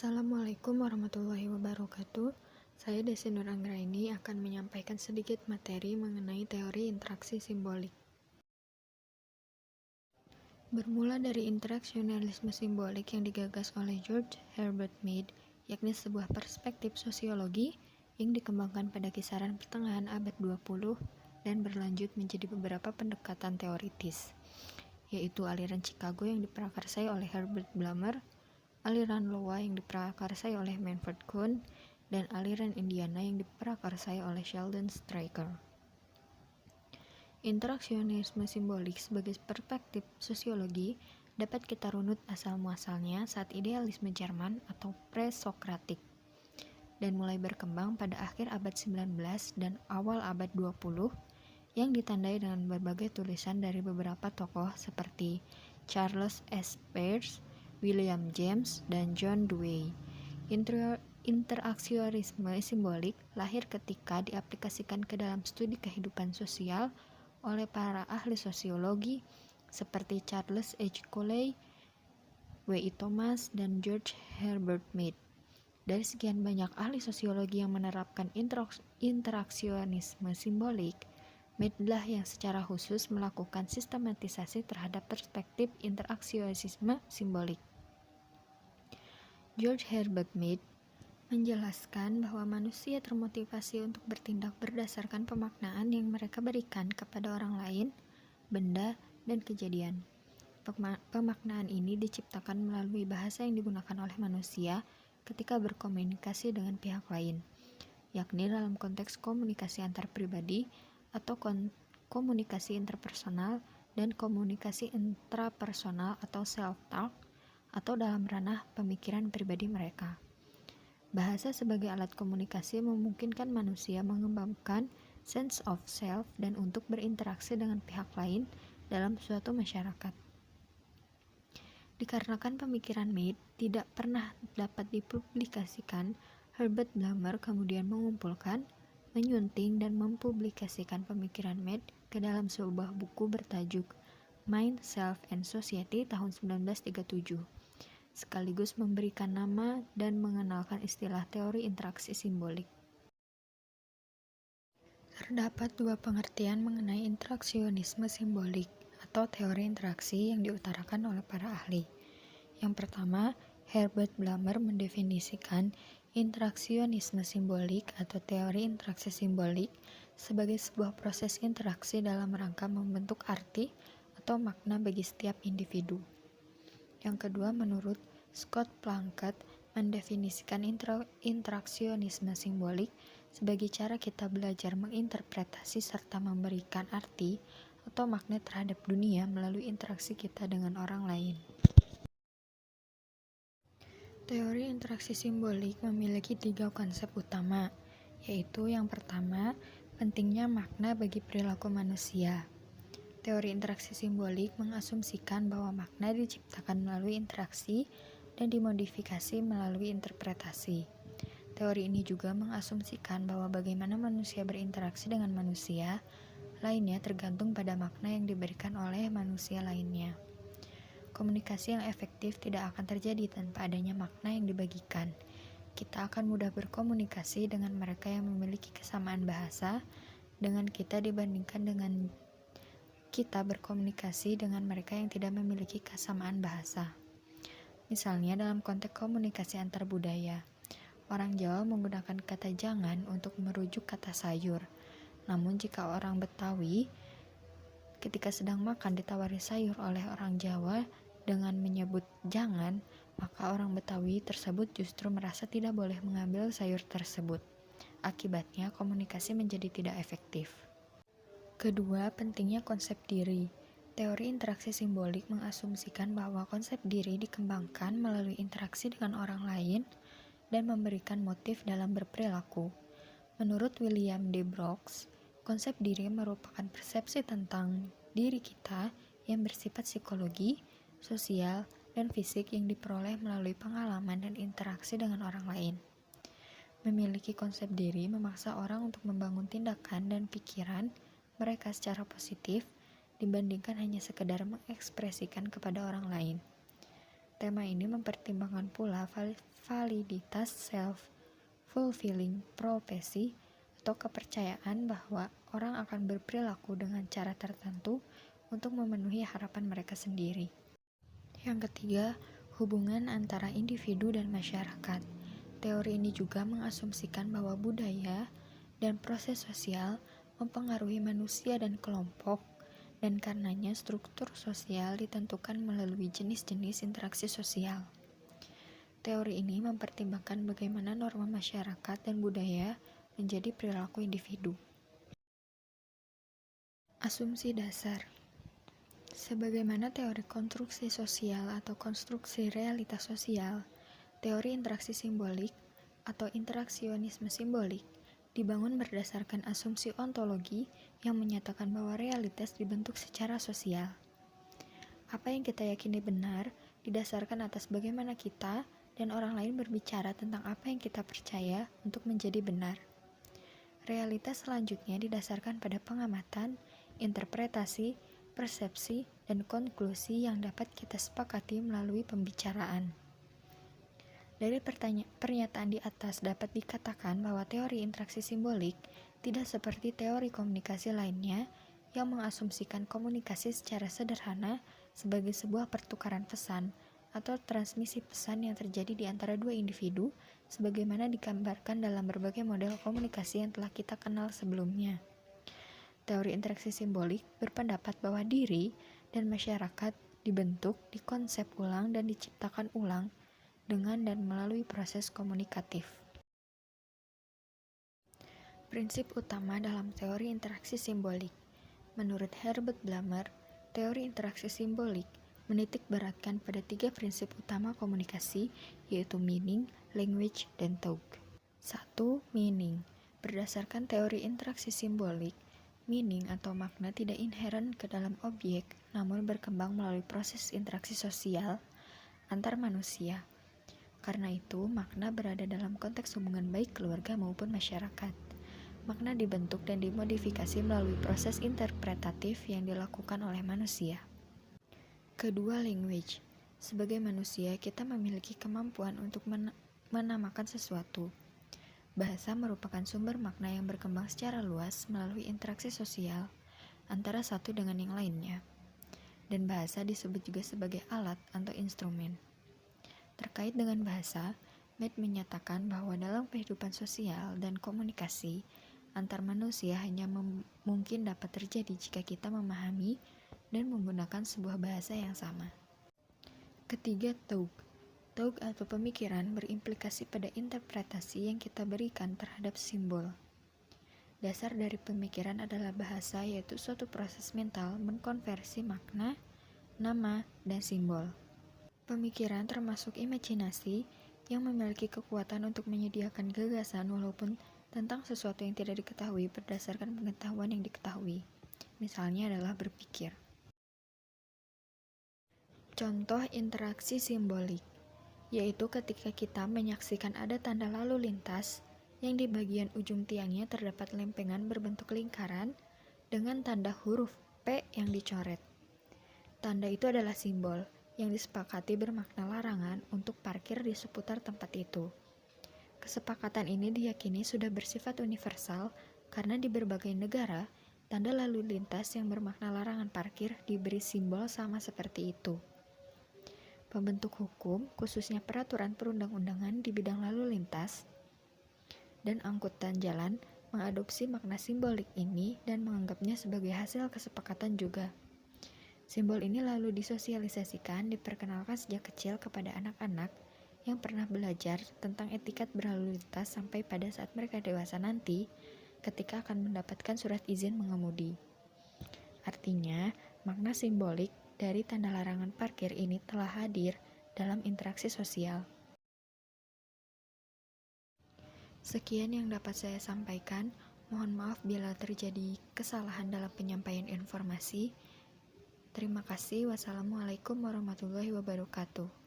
Assalamualaikum warahmatullahi wabarakatuh. Saya Desi Nur Anggraini akan menyampaikan sedikit materi mengenai teori interaksi simbolik. Bermula dari interaksionalisme simbolik yang digagas oleh George Herbert Mead, yakni sebuah perspektif sosiologi yang dikembangkan pada kisaran pertengahan abad 20 dan berlanjut menjadi beberapa pendekatan teoritis, yaitu aliran Chicago yang diprakarsai oleh Herbert Blumer, aliran Iowa yang diprakarsai oleh Manfred Kuhn, dan aliran Indiana yang diprakarsai oleh Sheldon Stryker. Interaksionisme simbolik sebagai perspektif sosiologi dapat kita runut asal-muasalnya saat idealisme Jerman atau pre-Sokratik dan mulai berkembang pada akhir abad 19 dan awal abad 20 yang ditandai dengan berbagai tulisan dari beberapa tokoh seperti Charles S. Peirce, William James, dan John Dewey. Interaksionisme simbolik lahir ketika diaplikasikan ke dalam studi kehidupan sosial oleh para ahli sosiologi seperti Charles H. Coley, W. I. Thomas, dan George Herbert Mead. Dari sekian banyak ahli sosiologi yang menerapkan interaksionisme simbolik, Mead-lah yang secara khusus melakukan sistematisasi terhadap perspektif interaksionisme simbolik. George Herbert Mead menjelaskan bahwa manusia termotivasi untuk bertindak berdasarkan pemaknaan yang mereka berikan kepada orang lain, benda, dan kejadian. Pemaknaan ini diciptakan melalui bahasa yang digunakan oleh manusia ketika berkomunikasi dengan pihak lain, yakni dalam konteks komunikasi antar pribadi atau komunikasi interpersonal dan komunikasi intrapersonal atau self-talk, atau dalam ranah pemikiran pribadi mereka. Bahasa sebagai alat komunikasi memungkinkan manusia mengembangkan sense of self dan untuk berinteraksi dengan pihak lain dalam suatu masyarakat. Dikarenakan pemikiran Mead tidak pernah dapat dipublikasikan, Herbert Blumer kemudian mengumpulkan, menyunting, dan mempublikasikan pemikiran Mead ke dalam sebuah buku bertajuk Mind, Self, and Society tahun 1937. Sekaligus memberikan nama dan mengenalkan istilah teori interaksi simbolik. Terdapat dua pengertian mengenai interaksionisme simbolik atau teori interaksi yang diutarakan oleh para ahli. Yang pertama, Herbert Blumer mendefinisikan interaksionisme simbolik atau teori interaksi simbolik sebagai sebuah proses interaksi dalam rangka membentuk arti atau makna bagi setiap individu. Yang kedua, menurut Scott Plunkett, mendefinisikan interaksionisme simbolik sebagai cara kita belajar menginterpretasi serta memberikan arti atau makna terhadap dunia melalui interaksi kita dengan orang lain. Teori interaksi simbolik memiliki tiga konsep utama, yaitu yang pertama, pentingnya makna bagi perilaku manusia. Teori interaksi simbolik mengasumsikan bahwa makna diciptakan melalui interaksi dan dimodifikasi melalui interpretasi. Teori ini juga mengasumsikan bahwa bagaimana manusia berinteraksi dengan manusia lainnya tergantung pada makna yang diberikan oleh manusia lainnya. Komunikasi yang efektif tidak akan terjadi tanpa adanya makna yang dibagikan. Kita akan mudah berkomunikasi dengan mereka yang memiliki kesamaan bahasa dengan kita dibandingkan dengan kita berkomunikasi dengan mereka yang tidak memiliki kesamaan bahasa. Misalnya dalam konteks komunikasi antar budaya, orang Jawa menggunakan kata jangan untuk merujuk kata sayur. Namun jika orang Betawi ketika sedang makan ditawari sayur oleh orang Jawa dengan menyebut jangan, maka orang Betawi tersebut justru merasa tidak boleh mengambil sayur tersebut. Akibatnya komunikasi menjadi tidak efektif. Kedua, pentingnya konsep diri. Teori interaksi simbolik mengasumsikan bahwa konsep diri dikembangkan melalui interaksi dengan orang lain dan memberikan motif dalam berperilaku. Menurut William D. Brooks, konsep diri merupakan persepsi tentang diri kita yang bersifat psikologi, sosial, dan fisik yang diperoleh melalui pengalaman dan interaksi dengan orang lain. Memiliki konsep diri memaksa orang untuk membangun tindakan dan pikiran mereka secara positif dibandingkan hanya sekedar mengekspresikan kepada orang lain. Tema ini mempertimbangkan pula validitas self-fulfilling prophecy atau kepercayaan bahwa orang akan berperilaku dengan cara tertentu untuk memenuhi harapan mereka sendiri. Yang ketiga, hubungan antara individu dan masyarakat. Teori ini juga mengasumsikan bahwa budaya dan proses sosial mempengaruhi manusia dan kelompok, dan karenanya struktur sosial ditentukan melalui jenis-jenis interaksi sosial. Teori ini mempertimbangkan bagaimana norma masyarakat dan budaya menjadi perilaku individu. Asumsi dasar. Sebagaimana teori konstruksi sosial atau konstruksi realitas sosial, teori interaksi simbolik atau interaksionisme simbolik dibangun berdasarkan asumsi ontologi yang menyatakan bahwa realitas dibentuk secara sosial. Apa yang kita yakini benar didasarkan atas bagaimana kita dan orang lain berbicara tentang apa yang kita percaya untuk menjadi benar. Realitas selanjutnya didasarkan pada pengamatan, interpretasi, persepsi, dan konklusi yang dapat kita sepakati melalui pembicaraan. Dari pernyataan di atas dapat dikatakan bahwa teori interaksi simbolik tidak seperti teori komunikasi lainnya yang mengasumsikan komunikasi secara sederhana sebagai sebuah pertukaran pesan atau transmisi pesan yang terjadi di antara dua individu sebagaimana digambarkan dalam berbagai model komunikasi yang telah kita kenal sebelumnya. Teori interaksi simbolik berpendapat bahwa diri dan masyarakat dibentuk, dikonsep ulang, dan diciptakan ulang dengan dan melalui proses komunikatif. Prinsip utama dalam teori interaksi simbolik. Menurut Herbert Blumer, teori interaksi simbolik menitikberatkan pada 3 prinsip utama komunikasi, yaitu meaning, language, dan talk. 1. Meaning. Berdasarkan teori interaksi simbolik, meaning atau makna tidak inheren ke dalam objek, namun berkembang melalui proses interaksi sosial antar manusia. Karena itu, makna berada dalam konteks hubungan baik keluarga maupun masyarakat. Makna dibentuk dan dimodifikasi melalui proses interpretatif yang dilakukan oleh manusia. Kedua, language. Sebagai manusia, kita memiliki kemampuan untuk menamakan sesuatu. Bahasa merupakan sumber makna yang berkembang secara luas melalui interaksi sosial antara satu dengan yang lainnya. Dan bahasa disebut juga sebagai alat atau instrumen. Terkait dengan bahasa, Mead menyatakan bahwa dalam kehidupan sosial dan komunikasi antar manusia hanya mungkin dapat terjadi jika kita memahami dan menggunakan sebuah bahasa yang sama. Ketiga, talk. Talk atau pemikiran berimplikasi pada interpretasi yang kita berikan terhadap simbol. Dasar dari pemikiran adalah bahasa, yaitu suatu proses mental mengkonversi makna, nama, dan simbol. Pemikiran termasuk imajinasi yang memiliki kekuatan untuk menyediakan gagasan walaupun tentang sesuatu yang tidak diketahui berdasarkan pengetahuan yang diketahui. Misalnya adalah berpikir. Contoh interaksi simbolik, yaitu ketika kita menyaksikan ada tanda lalu lintas yang di bagian ujung tiangnya terdapat lempengan berbentuk lingkaran dengan tanda huruf P yang dicoret. Tanda itu adalah simbol yang disepakati bermakna larangan untuk parkir di seputar tempat itu. Kesepakatan ini diyakini sudah bersifat universal karena di berbagai negara, tanda lalu lintas yang bermakna larangan parkir diberi simbol sama seperti itu. Pembentuk hukum, khususnya peraturan perundang-undangan di bidang lalu lintas dan angkutan jalan, mengadopsi makna simbolik ini dan menganggapnya sebagai hasil kesepakatan juga. Simbol ini lalu disosialisasikan, diperkenalkan sejak kecil kepada anak-anak yang pernah belajar tentang etikat berlalu lintas sampai pada saat mereka dewasa nanti ketika akan mendapatkan surat izin mengemudi. Artinya, makna simbolik dari tanda larangan parkir ini telah hadir dalam interaksi sosial. Sekian yang dapat saya sampaikan. Mohon maaf bila terjadi kesalahan dalam penyampaian informasi. Terima kasih. Wassalamualaikum warahmatullahi wabarakatuh.